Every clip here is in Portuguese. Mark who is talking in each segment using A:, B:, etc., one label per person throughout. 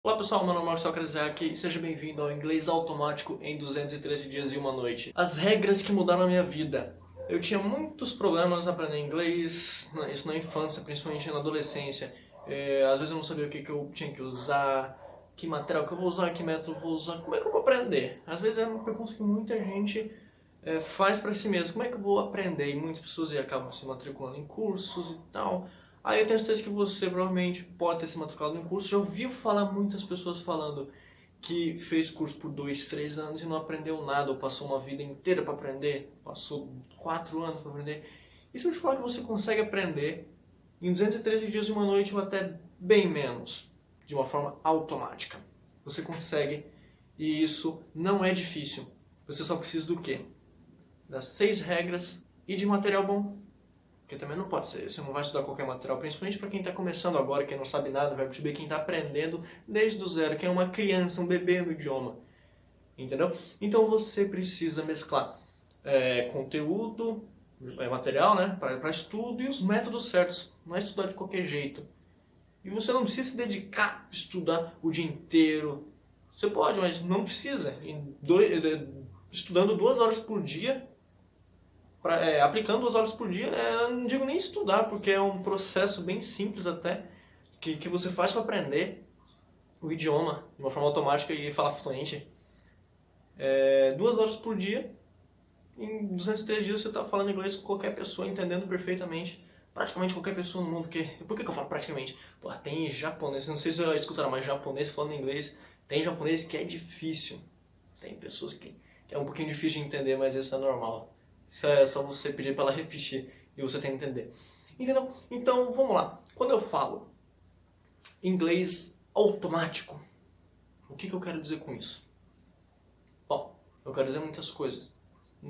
A: Olá pessoal, meu nome é Marcelo Krezak e seja bem-vindo ao Inglês Automático em 213 dias e uma noite. As regras que mudaram a minha vida. Eu tinha muitos problemas aprendendo inglês, isso na infância, principalmente na adolescência. Às vezes eu não sabia o que eu tinha que usar, que material que eu vou usar, que método eu vou usar, como é que eu vou aprender? Às vezes é uma pergunta que muita gente faz para si mesmo, como é que eu vou aprender? E muitas pessoas acabam se matriculando em cursos e tal. Aí eu tenho certeza que você provavelmente pode ter se matriculado em curso, já ouviu falar muitas pessoas falando que fez curso por 2, 3 anos e não aprendeu nada, ou passou uma vida inteira para aprender, passou 4 anos para aprender. E se eu te falar que você consegue aprender em 213 dias e uma noite ou até bem menos, de uma forma automática? Você consegue, e isso não é difícil. Você só precisa do quê? Das 6 regras e de material bom. Porque também não pode ser, você não vai estudar qualquer material, principalmente para quem está começando agora, quem não sabe nada, vai perceber quem está aprendendo desde o zero, quem é uma criança, um bebê no idioma. Entendeu? Então você precisa mesclar conteúdo, material, né, para estudo e os métodos certos. Não é estudar de qualquer jeito. E você não precisa se dedicar a estudar o dia inteiro. Você pode, mas não precisa. Estudando 2 horas por dia, aplicando 2 horas por dia, eu não digo nem estudar, porque é um processo bem simples até, que você faz para aprender o idioma de uma forma automática e falar fluente. 2 horas por dia, em 203 dias você está falando inglês com qualquer pessoa, entendendo perfeitamente, praticamente qualquer pessoa no mundo. Por que eu falo praticamente? Pô, tem japonês, não sei se você já escutaram, mas japonês falando inglês, tem japonês que é difícil. Tem pessoas que é um pouquinho difícil de entender, mas isso é normal. Isso é só você pedir para ela repetir e você tem que entender. Entendeu? Então, vamos lá. Quando eu falo inglês automático, o que eu quero dizer com isso? Bom, eu quero dizer muitas coisas.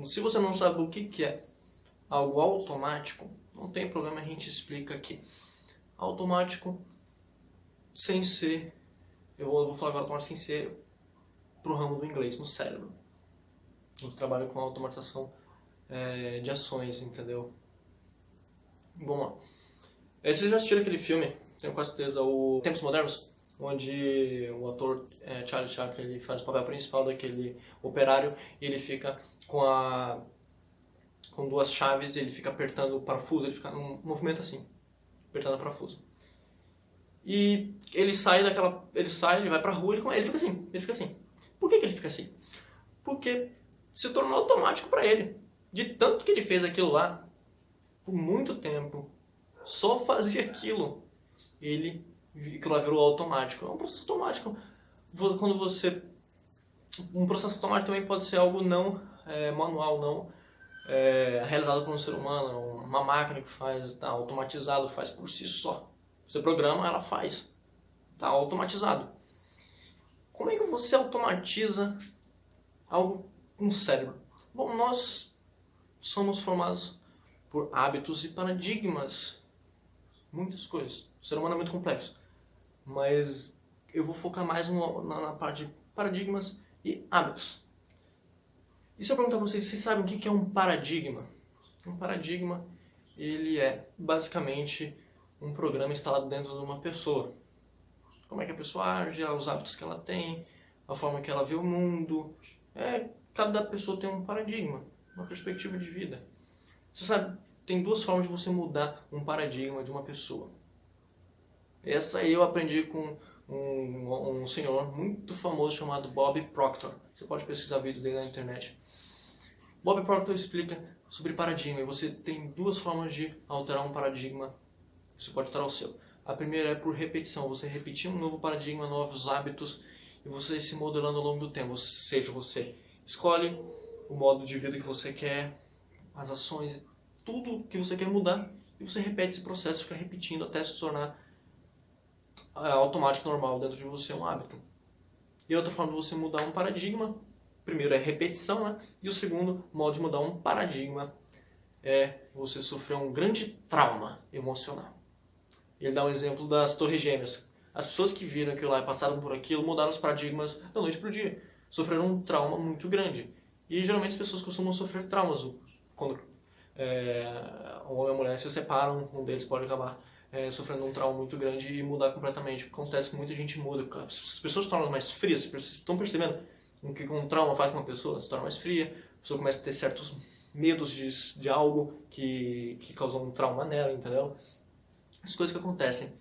A: Se você não sabe o que é algo automático, não tem problema, a gente explica aqui. Automático, sem ser, eu vou falar agora automático sem ser pro ramo do inglês, no cérebro. A gente trabalha com automatização de ações, entendeu? Vamos lá. Vocês já assistiram aquele filme, tenho quase certeza, o Tempos Modernos? Onde o ator Charlie Chaplin ele faz o papel principal daquele operário e ele fica com 2 chaves, ele fica apertando o parafuso, ele fica num movimento assim, apertando o parafuso. E ele ele vai pra rua, ele fica assim. Por que ele fica assim? Porque se tornou automático para ele. De tanto que ele fez aquilo lá, por muito tempo, só fazia aquilo, aquilo lá virou automático. É um processo automático. Quando você... Um processo automático também pode ser algo não manual, não realizado por um ser humano, uma máquina que faz, tá automatizado, faz por si só. Você programa, ela faz. Tá automatizado. Como é que você automatiza algo com o cérebro? Bom, nós somos formados por hábitos e paradigmas. Muitas coisas. O ser humano é muito complexo. Mas eu vou focar mais na parte de paradigmas e hábitos. E se eu perguntar para vocês sabem o que é um paradigma? Um paradigma, ele é basicamente um programa instalado dentro de uma pessoa. Como é que a pessoa age, os hábitos que ela tem, a forma que ela vê o mundo. Cada pessoa tem um paradigma, uma perspectiva de vida. Você sabe, tem 2 formas de você mudar um paradigma de uma pessoa. Essa eu aprendi com um senhor muito famoso chamado Bob Proctor. Você pode pesquisar vídeos dele na internet. Bob Proctor explica sobre paradigma e você tem 2 formas de alterar um paradigma. Você pode alterar o seu. A primeira é por repetição, você repetir um novo paradigma, novos hábitos e você se modelando ao longo do tempo. Ou seja, você escolhe o modo de vida que você quer, as ações, tudo que você quer mudar e você repete esse processo, fica repetindo até se tornar automático, normal dentro de você, um hábito. E outra forma de você mudar um paradigma, primeiro é repetição, né? E o segundo modo de mudar um paradigma é você sofrer um grande trauma emocional. Ele dá um exemplo das Torres Gêmeas. As pessoas que viram aquilo lá e passaram por aquilo mudaram os paradigmas da noite para o dia. Sofreram um trauma muito grande. E geralmente as pessoas costumam sofrer traumas. Quando um homem e a mulher se separam, um deles pode acabar sofrendo um trauma muito grande e mudar completamente. Acontece que muita gente muda. As pessoas se tornam mais frias, vocês estão percebendo o que um trauma faz com uma pessoa? Se torna mais fria, a pessoa começa a ter certos medos de algo que causou um trauma nela, entendeu? As coisas que acontecem.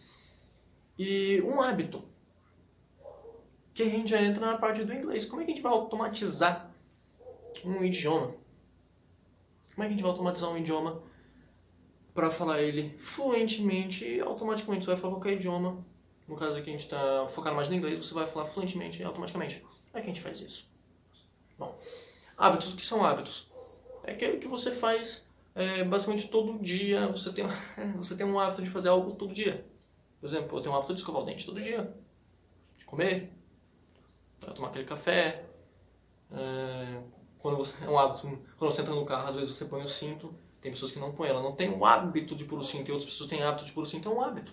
A: E um hábito, que a gente já entra na parte do inglês. Como é que a gente vai automatizar um idioma? Como é que a gente vai automatizar um idioma para falar ele fluentemente e automaticamente? Você vai falar qualquer idioma. No caso aqui a gente está focado mais no inglês, você vai falar fluentemente e automaticamente. Como é que a gente faz isso? Bom, hábitos. O que são hábitos? É aquilo que você faz basicamente todo dia. Você tem um hábito de fazer algo todo dia. Por exemplo, eu tenho um hábito de escovar o dente todo dia. De comer. Pra tomar aquele café. É um hábito. Quando você entra no carro, às vezes você põe o cinto. Tem pessoas que não põem. Ela não tem o hábito de pôr o cinto. E outras pessoas têm hábito de pôr o cinto. É um hábito.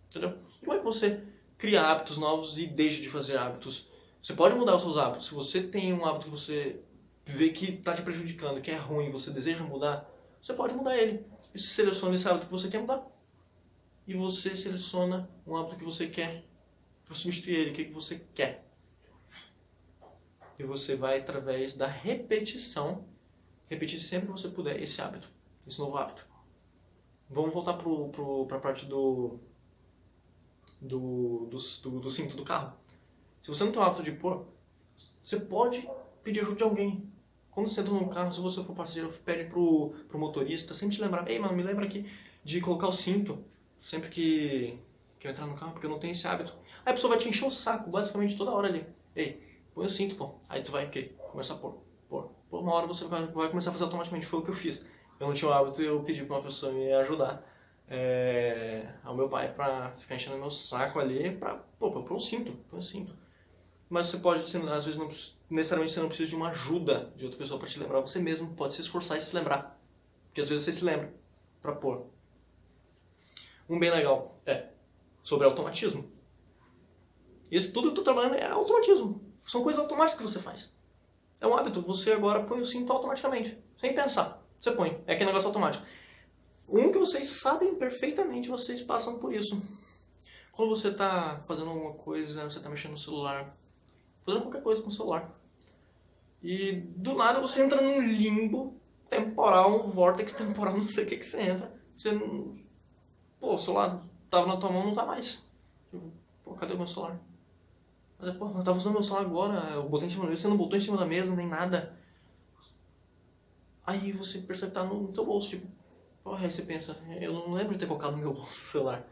A: Entendeu? E como é que você cria hábitos novos e deixa de fazer hábitos? Você pode mudar os seus hábitos. Se você tem um hábito que você vê que está te prejudicando, que é ruim, você deseja mudar, você pode mudar ele. E você seleciona esse hábito que você quer mudar. E você seleciona um hábito que você quer para substituir ele, o que você quer. E você vai, através da repetição, repetir sempre que você puder esse hábito, esse novo hábito. Vamos voltar para a parte do cinto do carro. Se você não tem o hábito de pôr, você pode pedir ajuda de alguém. Quando você entra no carro, se você for passageiro, pede pro motorista sempre te lembrar: ei, mano, me lembra aqui de colocar o cinto sempre que eu entrar no carro, porque eu não tenho esse hábito. Aí a pessoa vai te encher o saco, basicamente, toda hora ali. Ei, põe o cinto, pô. Aí tu vai, ok, começar a pôr. Por uma hora você vai começar a fazer automaticamente. Foi o que eu fiz. Eu não tinha o hábito e eu pedi pra uma pessoa me ajudar. Ao meu pai pra ficar enchendo meu saco ali pra pôr o cinto, põe o cinto. Mas você pode, às vezes, não, necessariamente você não precisa de uma ajuda de outra pessoa para te lembrar. Você mesmo pode se esforçar e se lembrar. Porque às vezes você se lembra para pôr. Um bem legal sobre automatismo. Isso tudo que eu estou trabalhando é automatismo. São coisas automáticas que você faz. É um hábito. Você agora põe o cinto automaticamente. Sem pensar. Você põe. É aquele negócio automático. Um que vocês sabem perfeitamente, vocês passam por isso. Quando você está fazendo alguma coisa, você está mexendo no celular, fazendo qualquer coisa com o celular. E do nada você entra num limbo temporal, um vórtex temporal, não sei o que você entra. Você não... Pô, o celular tava na tua mão, não tá mais. Tipo, pô, cadê o meu celular? Mas pô, eu tava usando meu celular agora, eu botei em cima da mesa, você não botou em cima da mesa, nem nada. Aí você percebe que tá no teu bolso, tipo, pô, aí você pensa, eu não lembro de ter colocado no meu bolso o celular.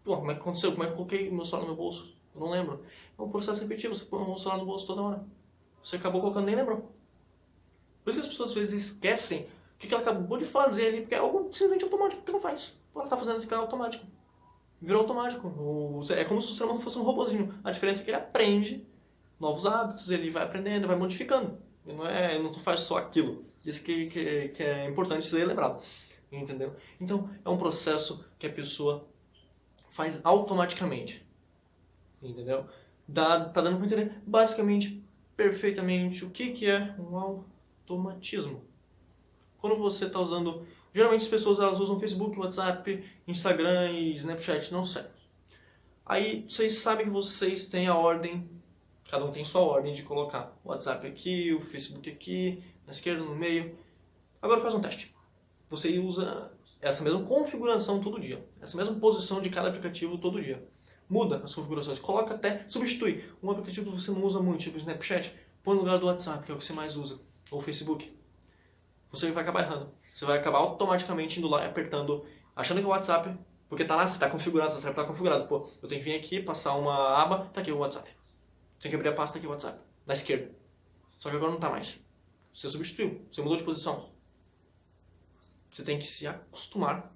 A: Pô, como é que aconteceu? Como é que eu coloquei o meu celular no meu bolso? Eu não lembro. É um processo repetitivo, você põe o celular no bolso toda hora. Você acabou colocando e nem lembrou. Por isso que as pessoas às vezes esquecem o que ela acabou de fazer ali, porque é algo simplesmente automático que ela faz. Pô, ela tá fazendo isso que é automático. Virou automático. É como se o ser humano fosse um robozinho. A diferença é que ele aprende novos hábitos, ele vai aprendendo, vai modificando. Ele não faz só aquilo. Isso que é importante ser lembrado. Entendeu? Então, é um processo que a pessoa faz automaticamente. Entendeu? Tá dando pra entender basicamente, perfeitamente, o que é um automatismo. Quando você está usando... Geralmente as pessoas elas usam Facebook, WhatsApp, Instagram e Snapchat, não sei. Aí vocês sabem que vocês têm a ordem, cada um tem sua ordem de colocar o WhatsApp aqui, o Facebook aqui, na esquerda, no meio. Agora faz um teste. Você usa essa mesma configuração todo dia, essa mesma posição de cada aplicativo todo dia. Muda as configurações, coloca até, substitui um aplicativo que você não usa muito, tipo o Snapchat, põe no lugar do WhatsApp, que é o que você mais usa, ou o Facebook. Você vai acabar errando. Você vai acabar automaticamente indo lá e apertando, achando que é o WhatsApp, porque tá lá, você tá configurado, seu WhatsApp tá configurado. Pô, eu tenho que vir aqui, passar uma aba, tá aqui o WhatsApp. Tem que abrir a pasta, tá aqui o WhatsApp, na esquerda. Só que agora não tá mais. Você substituiu, você mudou de posição. Você tem que se acostumar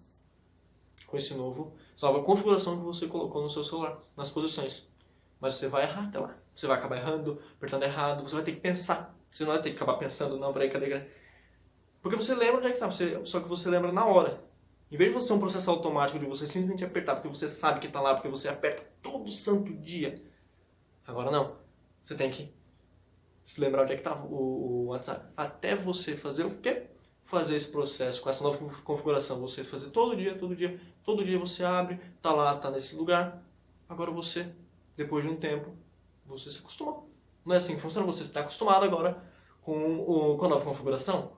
A: com essa nova configuração que você colocou no seu celular, nas posições. Mas você vai errar até lá. Você vai acabar errando, apertando errado, você vai ter que pensar. Você não vai ter que acabar pensando, não, peraí, cadê? Porque você lembra onde é que tá, só que você lembra na hora. Em vez de você ser um processo automático de você simplesmente apertar porque você sabe que tá lá, porque você aperta todo santo dia. Agora não. Você tem que se lembrar onde é que tá o WhatsApp. Até você fazer o quê? fazer esse processo, com essa nova configuração, você fazer todo dia você abre, tá lá, tá nesse lugar. Agora você, depois de um tempo, você se acostumou. Não é assim que funciona, você está acostumado agora com a nova configuração.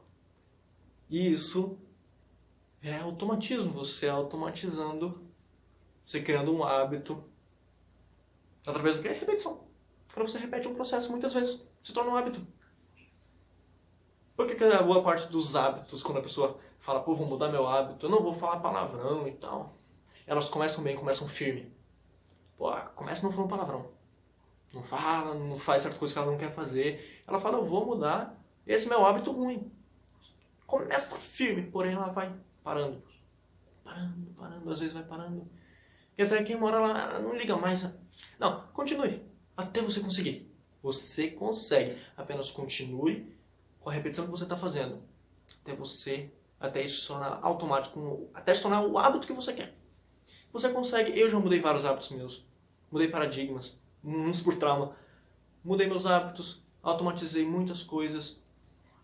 A: E isso é automatismo, você automatizando, você criando um hábito através do que? Repetição. Quando você repete um processo muitas vezes, se torna um hábito. Por que a boa parte dos hábitos, quando a pessoa fala, pô, vou mudar meu hábito, eu não vou falar palavrão e tal, elas começam bem, começam firme. Pô, começa não falando palavrão. Não fala, não faz certa coisa que ela não quer fazer. Ela fala, eu vou mudar, esse é meu hábito ruim. Começa firme, porém ela vai parando. Parando, às vezes vai parando. E até quem mora lá não liga mais. Não, continue. Até você conseguir. Você consegue. Apenas continue com a repetição que você está fazendo. Até isso se tornar automático, até se tornar o hábito que você quer. Você consegue. Eu já mudei vários hábitos meus. Mudei paradigmas. Uns por trauma. Mudei meus hábitos. Automatizei muitas coisas.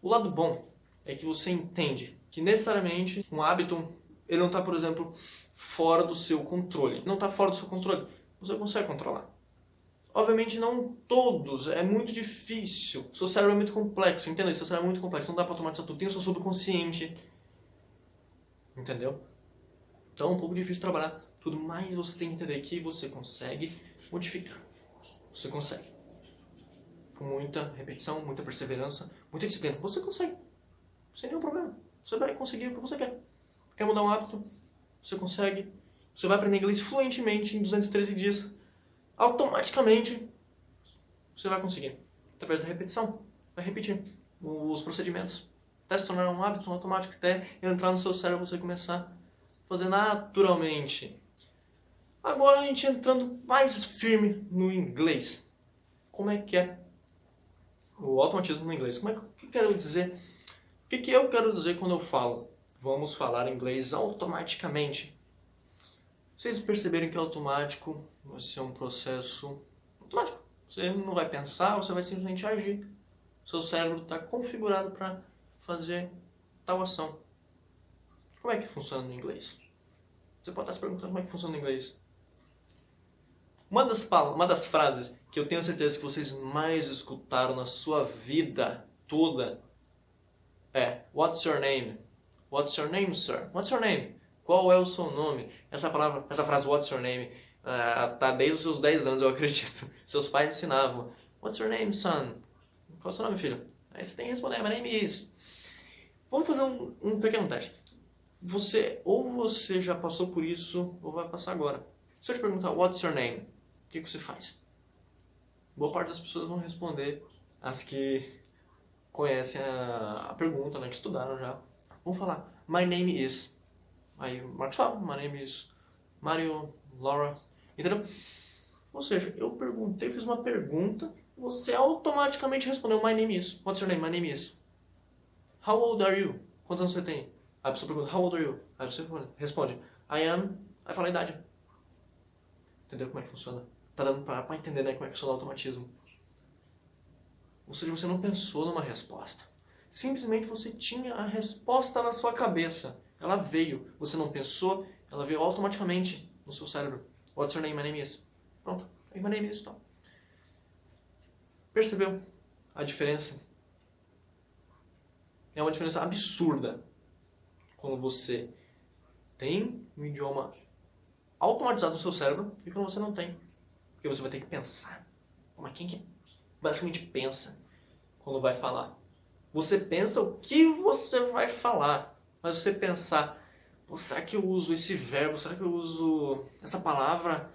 A: O lado bom é que você entende que necessariamente um hábito, ele não está, por exemplo, fora do seu controle. Não está fora do seu controle. Você consegue controlar. Obviamente não todos, é muito difícil. Seu cérebro é muito complexo, entendeu? Seu cérebro é muito complexo, não dá para automatizar tudo. Tem o seu subconsciente, entendeu? Então é um pouco difícil trabalhar tudo, mas você tem que entender que você consegue modificar. Você consegue. Com muita repetição, muita perseverança, muita disciplina. Você consegue. Sem nenhum problema. Você vai conseguir o que você quer. Quer mudar um hábito? Você consegue. Você vai aprender inglês fluentemente em 213 dias. Automaticamente, você vai conseguir. Através da repetição. Vai repetir os procedimentos. Até se tornar um hábito automático, até entrar no seu cérebro e você começar a fazer naturalmente. Agora a gente entrando mais firme no inglês. Como é que é o automatismo no inglês? O que eu quero dizer? O que eu quero dizer quando eu falo vamos falar inglês automaticamente? Vocês perceberem que automático vai ser um processo automático. Você não vai pensar, você vai simplesmente agir. Seu cérebro está configurado para fazer tal ação. Como é que funciona no inglês? Você pode estar se perguntando como é que funciona no inglês. Uma das frases que eu tenho certeza que vocês mais escutaram na sua vida toda é What's your name? What's your name, sir? What's your name? Qual é o seu nome? Essa frase What's your name tá desde os seus 10 anos, eu acredito. Seus pais ensinavam. What's your name, son? Qual é o seu nome, filho? Aí você tem que responder, my name is. Vamos fazer um pequeno teste. Você já passou por isso, ou vai passar agora. Se eu te perguntar What's your name? O que você faz? Boa parte das pessoas vão responder, as que conhecem a pergunta, né, que estudaram já. Vão falar, my name is. Aí o Marcos fala, my name is Mario, Laura, entendeu? Ou seja, eu fiz uma pergunta, você automaticamente respondeu, my name is. What's your name? My name is. How old are you? Quantos anos você tem? Aí a pessoa pergunta, how old are you? Aí você responde, I am. Aí fala a idade. Entendeu como é que funciona? Tá dando pra entender, né, como é que funciona o automatismo. Ou seja, você não pensou numa resposta. Simplesmente você tinha a resposta na sua cabeça. Ela veio. Você não pensou, ela veio automaticamente no seu cérebro. What's your name? My name is. Pronto. My name is. Então. Percebeu a diferença? É uma diferença absurda quando você tem um idioma automatizado no seu cérebro e quando você não tem. Porque você vai ter que pensar. Mas quem que basicamente pensa quando vai falar? Você pensa o que você vai falar. Mas você pensar, pô, será que eu uso esse verbo? Será que eu uso essa palavra?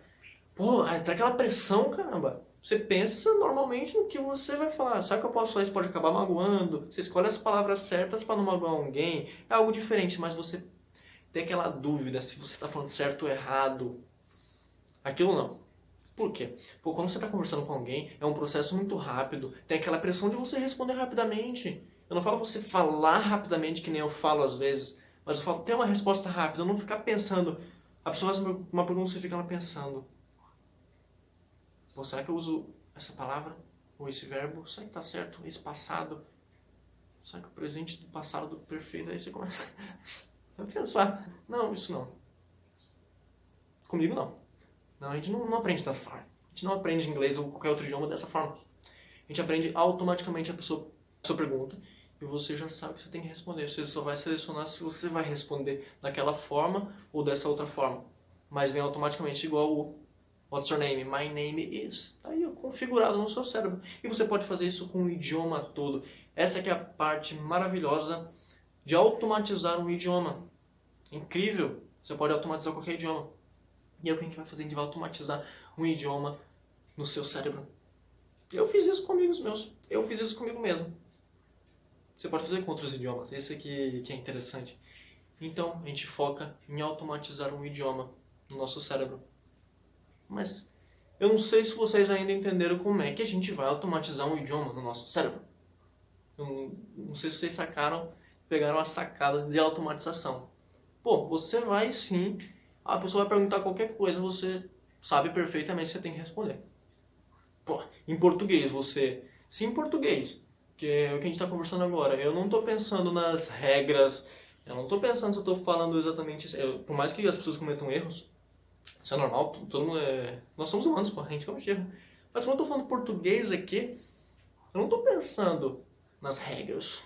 A: Pô, tá aquela pressão, caramba. Você pensa normalmente no que você vai falar. Será que eu posso falar isso? Pode acabar magoando. Você escolhe as palavras certas para não magoar alguém. É algo diferente, mas você tem aquela dúvida se você está falando certo ou errado. Aquilo não. Por quê? Pô, quando você está conversando com alguém, é um processo muito rápido. Tem aquela pressão de você responder rapidamente. Eu não falo você falar rapidamente, que nem eu falo às vezes. Mas eu falo ter uma resposta rápida, não ficar pensando. A pessoa faz uma pergunta e você fica lá pensando. Pô, será que eu uso essa palavra? Ou esse verbo? Será que tá certo? Esse passado? Só que o presente do passado do perfeito, aí você começa a pensar, não, isso não. Comigo não. Não, a gente não aprende dessa forma. A gente não aprende inglês ou qualquer outro idioma dessa forma. A gente aprende automaticamente a sua pergunta e você já sabe o que você tem que responder. Você só vai selecionar se você vai responder daquela forma ou dessa outra forma. Mas vem automaticamente igual o What's your name? My name is. Tá aí, configurado no seu cérebro. E você pode fazer isso com o idioma todo. Essa que é a parte maravilhosa de automatizar um idioma. Incrível! Você pode automatizar qualquer idioma. E é o que a gente vai fazer, a gente vai automatizar um idioma no seu cérebro. Eu fiz isso com amigos meus. Eu fiz isso comigo mesmo. Você pode fazer com outros idiomas. Esse aqui que é interessante. Então, a gente foca em automatizar um idioma no nosso cérebro. Mas eu não sei se vocês ainda entenderam como é que a gente vai automatizar um idioma no nosso cérebro. Eu não sei se vocês pegaram a sacada de automatização. Pô, você vai sim, a pessoa vai perguntar qualquer coisa, você sabe perfeitamente o que você tem que responder. Pô, em português, se em português, que é o que a gente está conversando agora, eu não estou pensando nas regras, eu não estou pensando se eu estou falando exatamente isso. Por mais que as pessoas cometam erros, isso é normal, todo mundo nós somos humanos, pô, a gente comete erro. Mas quando eu estou falando português aqui, eu não estou pensando nas regras.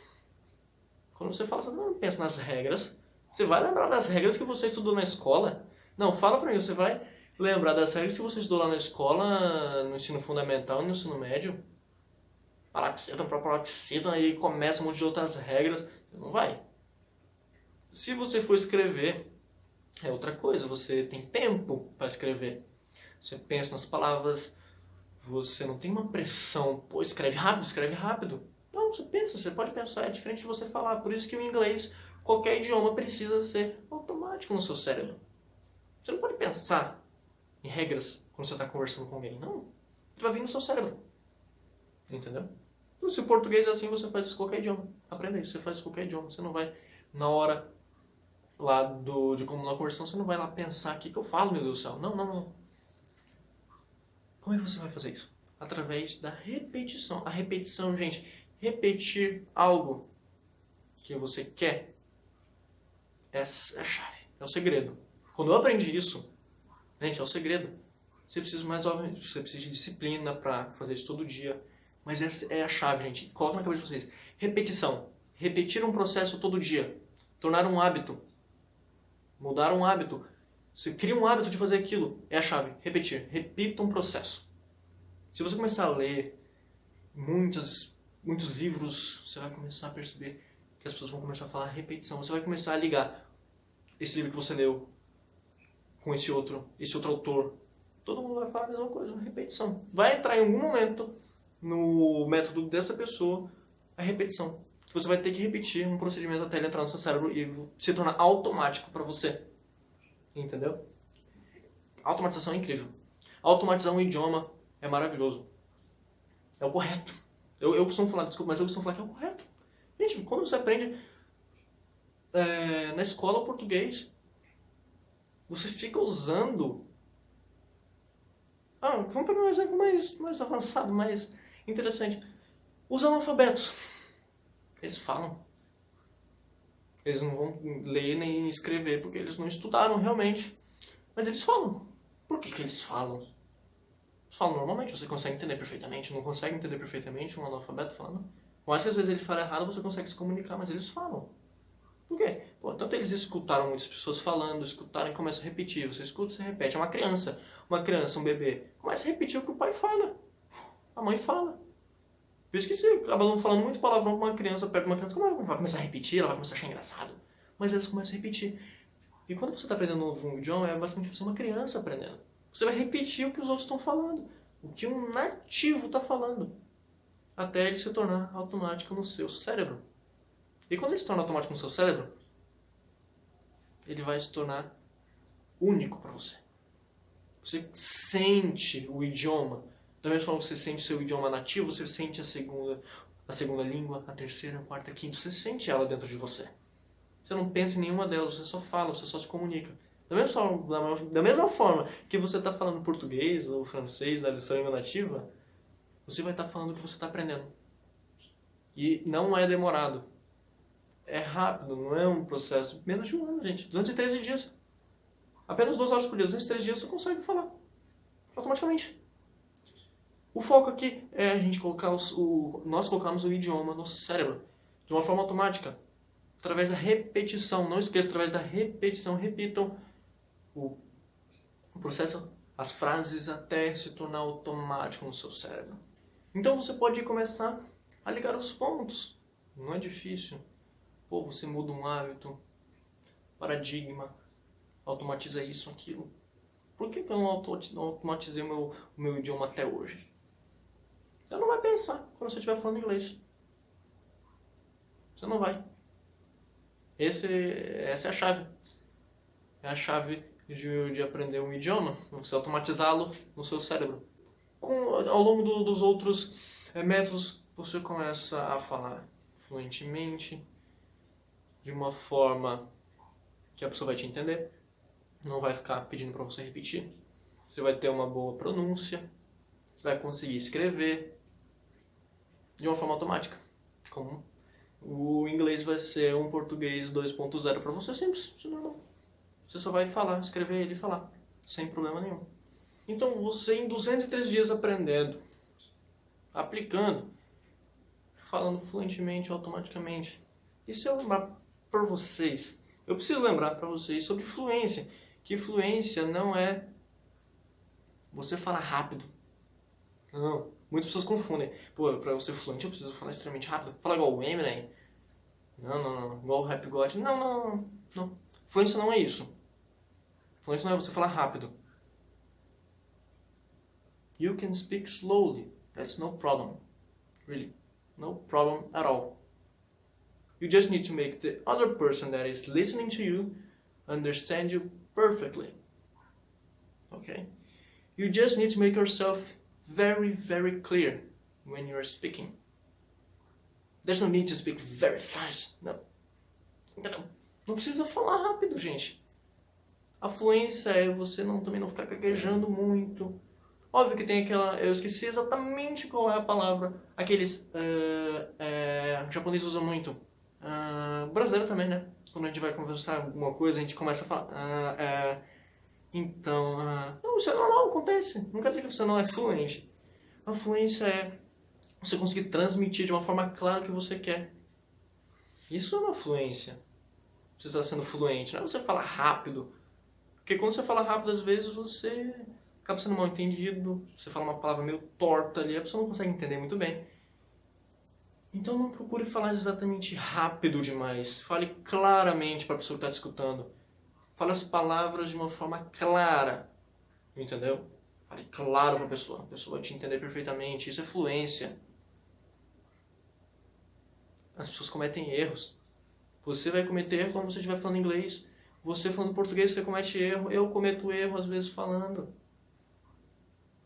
A: Quando você fala, você não pensa nas regras. Você vai lembrar das regras que você estudou na escola? Não, fala pra mim, você vai lembrar das regras que você estudou lá na escola, no ensino fundamental, no ensino médio? Paroxítono, proparoxítono, aí começa um monte de outras regras. Não vai. Se você for escrever, é outra coisa, você tem tempo para escrever. Você pensa nas palavras, você não tem uma pressão, pô, escreve rápido, escreve rápido. Não, você pensa, você pode pensar, é diferente de você falar. Por isso que o inglês, qualquer idioma, precisa ser automático no seu cérebro. Você não pode pensar em regras quando você está conversando com alguém, não. Ele vai vir no seu cérebro. Entendeu? Então, se o português é assim, você faz isso com qualquer idioma. Aprenda isso, você faz isso com qualquer idioma. Você não vai, na hora lá de como na conversão, você não vai lá pensar o que eu falo, meu Deus do céu. Não, não, não. Como é que você vai fazer isso? Através da repetição. A repetição, gente, repetir algo que você quer é a chave, é o segredo. Quando eu aprendi isso, gente, é o segredo. Você precisa você precisa de disciplina para fazer isso todo dia. Mas essa é a chave, gente. Coloca na cabeça de vocês. Repetição. Repetir um processo todo dia. Tornar um hábito. Mudar um hábito. Você cria um hábito de fazer aquilo. É a chave. Repetir. Repita um processo. Se você começar a ler muitos livros, você vai começar a perceber que as pessoas vão começar a falar repetição. Você vai começar a ligar esse livro que você leu com esse outro autor. Todo mundo vai falar a mesma coisa, repetição. Vai entrar em algum momento no método dessa pessoa a repetição. Você vai ter que repetir um procedimento até ele entrar no seu cérebro e se tornar automático para você. Entendeu? Automatização é incrível. Automatizar um idioma é maravilhoso. É o correto. Eu costumo falar, desculpa, mas eu costumo falar que é o correto. Gente, quando você aprende na escola o português, você fica usando... vamos pegar um exemplo mais avançado, mais interessante. Os analfabetos. Eles falam. Eles não vão ler nem escrever porque eles não estudaram realmente. Mas eles falam. Por que eles falam? Eles falam normalmente, você consegue entender perfeitamente. Não consegue entender perfeitamente um analfabeto falando? Por mais que às vezes ele fale errado, você consegue se comunicar, mas eles falam. Por quê? Pô, tanto eles escutaram muitas pessoas falando, escutaram e começam a repetir. Você escuta, você repete. É uma criança, um bebê. Começa a repetir o que o pai fala. A mãe fala. Por isso que você acaba falando muito palavrão com uma criança, perto de uma criança, como ela vai começar a repetir, ela vai começar a achar engraçado. Mas elas começam a repetir. E quando você está aprendendo um novo idioma, é basicamente você uma criança aprendendo. Você vai repetir o que os outros estão falando. O que um nativo está falando. Até ele se tornar automático no seu cérebro. E quando ele se torna automático no seu cérebro, ele vai se tornar único para você. Você sente o idioma. Da mesma forma que você sente o seu idioma nativo, você sente a segunda língua, a terceira, a quarta, a quinta. Você sente ela dentro de você. Você não pensa em nenhuma delas, você só fala, você só se comunica. Da mesma forma que você está falando português ou francês, da sua língua nativa, você vai estar falando o que você está aprendendo. E não é demorado. É rápido, não é um processo. Menos de um ano, gente. 213 dias. Apenas 2 horas por dia, 203 dias você consegue falar. Automaticamente. O foco aqui é a gente colocar nós colocamos o idioma no cérebro. De uma forma automática. Através da repetição. Não esqueça, através da repetição. Repitam o processo, as frases até se tornar automático no seu cérebro. Então você pode começar a ligar os pontos. Não é difícil. Pô, você muda um hábito, paradigma, automatiza isso, aquilo. Por que eu não automatizei o meu idioma até hoje? Você não vai pensar quando você estiver falando inglês. Você não vai. Essa é a chave. É a chave de aprender um idioma, você automatizá-lo no seu cérebro. Ao longo dos outros métodos, você começa a falar fluentemente, de uma forma que a pessoa vai te entender, não vai ficar pedindo para você repetir. Você vai ter uma boa pronúncia, você vai conseguir escrever de uma forma automática. Como o inglês vai ser um português 2.0 para você, simples, normal. Você só vai falar, escrever ele e falar, sem problema nenhum. Então você em 203 dias aprendendo, aplicando, falando fluentemente, automaticamente. Isso eu lembrar para vocês. Eu preciso lembrar para vocês sobre fluência. Que fluência não é você falar rápido. Não. Muitas pessoas confundem. Pô, para eu ser fluente eu preciso falar extremamente rápido. Falar igual o Eminem. Não. Igual o Rap God. Não. Fluência não é isso. Fluência não é você falar rápido. You can speak slowly. That's no problem. Really. No problem at all. You just need to make the other person that is listening to you understand you perfectly. Okay? You just need to make yourself very, very clear when you are speaking. There's no need to speak very fast. No. Não precisa falar rápido, gente. A fluência é você também não ficar gaguejando muito. Óbvio que tem aquela... Eu esqueci exatamente qual é a palavra. Aqueles... o japonês usa muito. O brasileiro também, né? Quando a gente vai conversar alguma coisa, a gente começa a falar... Então... Não, isso é normal, acontece. Não quer dizer que você não é fluente. A fluência é você conseguir transmitir de uma forma clara o que você quer. Isso é uma fluência. Você está sendo fluente. Não é você falar rápido. Porque quando você fala rápido, às vezes você acaba sendo mal entendido. Você fala uma palavra meio torta ali, a pessoa não consegue entender muito bem. Então não procure falar exatamente rápido demais. Fale claramente para a pessoa que está te escutando. Fale as palavras de uma forma clara. Entendeu? Fale claro para a pessoa vai te entender perfeitamente. Isso é fluência. As pessoas cometem erros. Você vai cometer erro quando você estiver falando inglês. Você falando português, você comete erro. Eu cometo erro às vezes falando.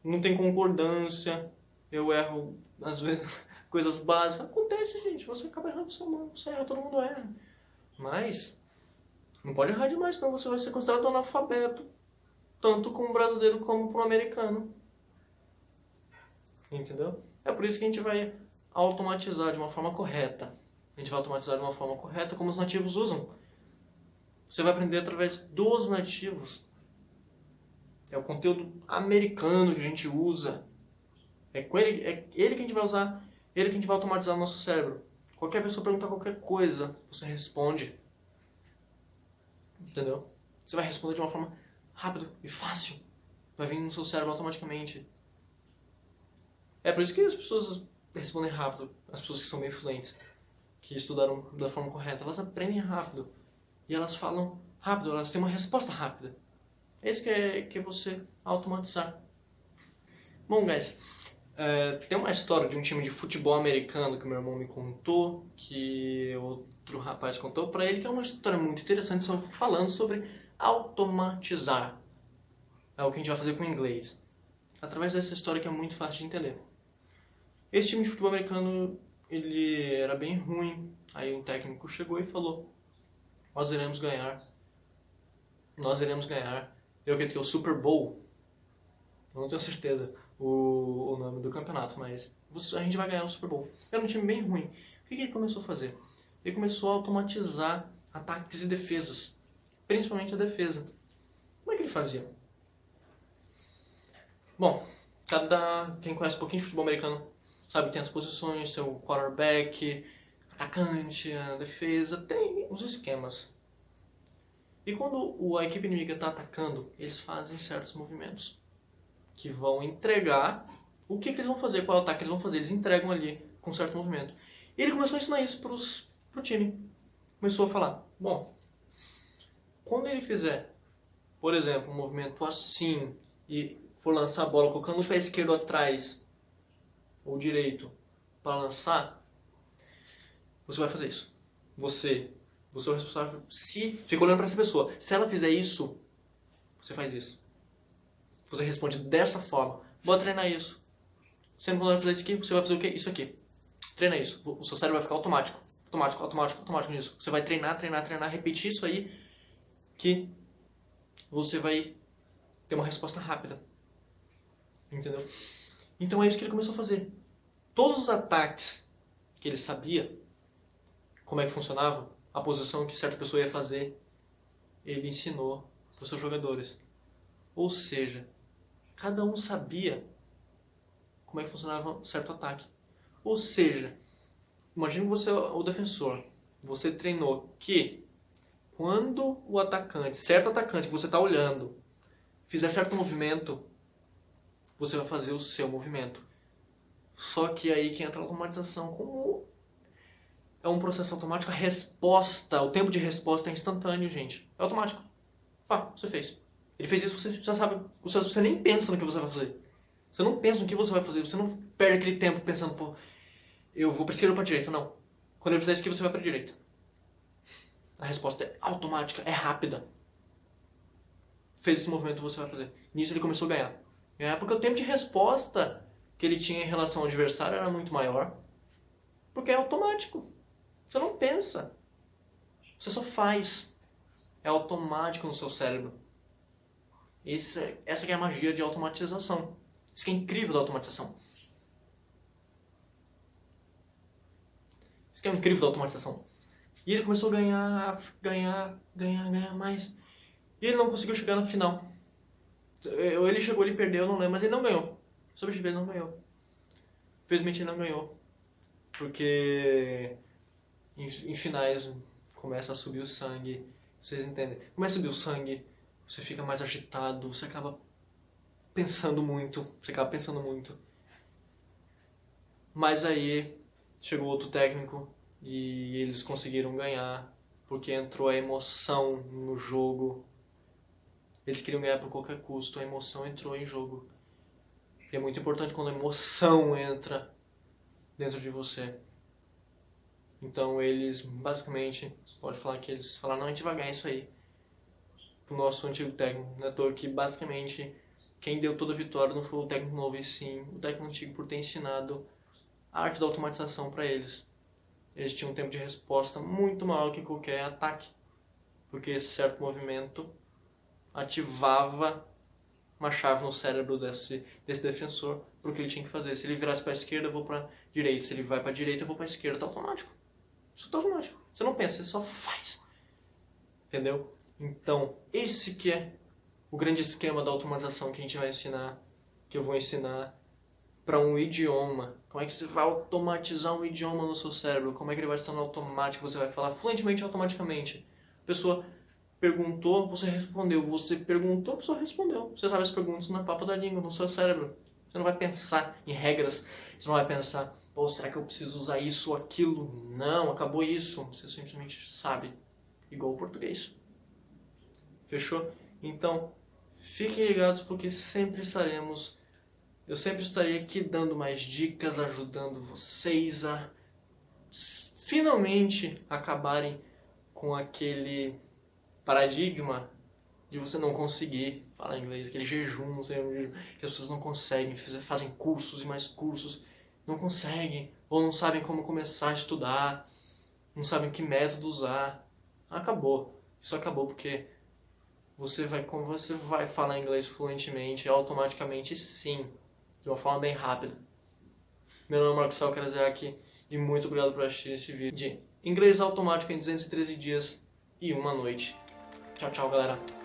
A: Não tem concordância. Eu erro, às vezes, coisas básicas. Acontece, gente. Você acaba errando, você erra, todo mundo erra. Mas, não pode errar demais, senão você vai ser considerado analfabeto. Tanto como brasileiro como para um americano. Entendeu? É por isso que a gente vai automatizar de uma forma correta. A gente vai automatizar de uma forma correta como os nativos usam. Você vai aprender através dos nativos. É o conteúdo americano que a gente usa. É ele que a gente vai usar, ele que a gente vai automatizar no nosso cérebro. Qualquer pessoa perguntar qualquer coisa, você responde. Entendeu? Você vai responder de uma forma rápida e fácil. Vai vir no seu cérebro automaticamente. É por isso que as pessoas respondem rápido. As pessoas que são bem fluentes, que estudaram da forma correta, elas aprendem rápido. E elas falam rápido, elas têm uma resposta rápida. É isso que é você automatizar. Bom, guys, tem uma história de um time de futebol americano que meu irmão me contou, que outro rapaz contou pra ele, que é uma história muito interessante, falando sobre automatizar. É o que a gente vai fazer com o inglês. Através dessa história que é muito fácil de entender. Esse time de futebol americano, ele era bem ruim. Aí um técnico chegou e falou: nós iremos ganhar. Eu acredito que é o Super Bowl. Eu não tenho certeza. o nome do campeonato, mas a gente vai ganhar o Super Bowl. Era um time bem ruim. O que ele começou a fazer? Ele começou a automatizar ataques e defesas, principalmente a defesa. Como é que ele fazia? Bom, quem conhece um pouquinho de futebol americano sabe que tem as posições, tem o quarterback, atacante, a defesa, tem os esquemas. E quando a equipe inimiga está atacando, eles fazem certos movimentos que vão entregar o que eles vão fazer, qual ataque eles vão fazer. Eles entregam ali com um certo movimento. E ele começou a ensinar isso pro time. Começou a falar, bom, quando ele fizer, por exemplo, um movimento assim e for lançar a bola colocando o pé esquerdo atrás ou direito para lançar, você vai fazer isso. Você é o responsável. Se fica olhando para essa pessoa, se ela fizer isso, você faz isso. Você responde dessa forma. Vou treinar isso. Sempre quando ela fazer isso aqui, você vai fazer o quê? Isso aqui. Treina isso. O seu cérebro vai ficar automático nisso. Você vai treinar, repetir isso aí, que você vai ter uma resposta rápida. Entendeu? Então é isso que ele começou a fazer. Todos os ataques que ele sabia, como é que funcionava, a posição que certa pessoa ia fazer, ele ensinou para os seus jogadores. Ou seja, cada um sabia como é que funcionava certo ataque. Ou seja, imagine você é o defensor. Você treinou que quando o atacante, certo atacante que você está olhando, fizer certo movimento, você vai fazer o seu movimento. Só que aí que entra a automatização. Como é um processo automático, a resposta, o tempo de resposta é instantâneo, gente. É automático. Pá, você fez. Ele fez isso, você já sabe. Você nem pensa no que você vai fazer. Você não pensa no que você vai fazer. Você não perde aquele tempo pensando, pô, eu vou pra esquerda ou pra direita. Não. Quando ele fizer isso aqui, você vai pra direita. A resposta é automática, é rápida. Fez esse movimento, você vai fazer. Nisso ele começou a ganhar. Ganhar porque o tempo de resposta que ele tinha em relação ao adversário era muito maior. Porque é automático. Você não pensa. Você só faz. É automático no seu cérebro. Essa que é a magia de automatização. Isso que é incrível da automatização. Isso que é incrível da automatização. E ele começou a ganhar mais. E ele não conseguiu chegar no final. Ele chegou, ele perdeu, não lembro, mas ele não ganhou. Sobre ele não ganhou. Infelizmente ele não ganhou. Porque em finais começa a subir o sangue. Vocês entendem? Começa a subir o sangue, você fica mais agitado, você acaba pensando muito. Mas aí chegou outro técnico e eles conseguiram ganhar porque entrou a emoção no jogo. Eles queriam ganhar por qualquer custo, a emoção entrou em jogo. E é muito importante quando a emoção entra dentro de você. Então eles basicamente, pode falar que eles falaram, não, a gente vai ganhar isso aí. Pro nosso antigo técnico, né, que basicamente quem deu toda a vitória não foi o técnico novo, e sim o técnico antigo por ter ensinado a arte da automatização para eles. Eles tinham um tempo de resposta muito maior que qualquer ataque, porque esse certo movimento ativava uma chave no cérebro desse defensor para o que ele tinha que fazer. Se ele virasse para a esquerda, eu vou para a direita. Se ele vai para a direita, eu vou para a esquerda. Tá automático. Isso tá automático. Você não pensa, você só faz. Entendeu? Então, esse que é o grande esquema da automatização que a gente vai ensinar, que eu vou ensinar para um idioma. Como é que você vai automatizar um idioma no seu cérebro? Como é que ele vai se tornar automático? Você vai falar fluentemente automaticamente. A pessoa perguntou, você respondeu. Você perguntou, a pessoa respondeu. Você sabe as perguntas na papa da língua, no seu cérebro. Você não vai pensar em regras. Você não vai pensar, pô, será que eu preciso usar isso ou aquilo? Não, acabou isso. Você simplesmente sabe. Igual o português. Fechou? Então, fiquem ligados porque eu sempre estarei aqui dando mais dicas, ajudando vocês a finalmente acabarem com aquele paradigma de você não conseguir falar inglês, aquele jejum, não sei, que as pessoas não conseguem, fazem cursos e mais cursos, não conseguem, ou não sabem como começar a estudar, não sabem que método usar. Acabou. Isso acabou porque como você vai falar inglês fluentemente, automaticamente sim, de uma forma bem rápida. Meu nome é Marcos Karazaki e muito obrigado por assistir esse vídeo de inglês automático em 213 dias e uma noite. Tchau, tchau, galera.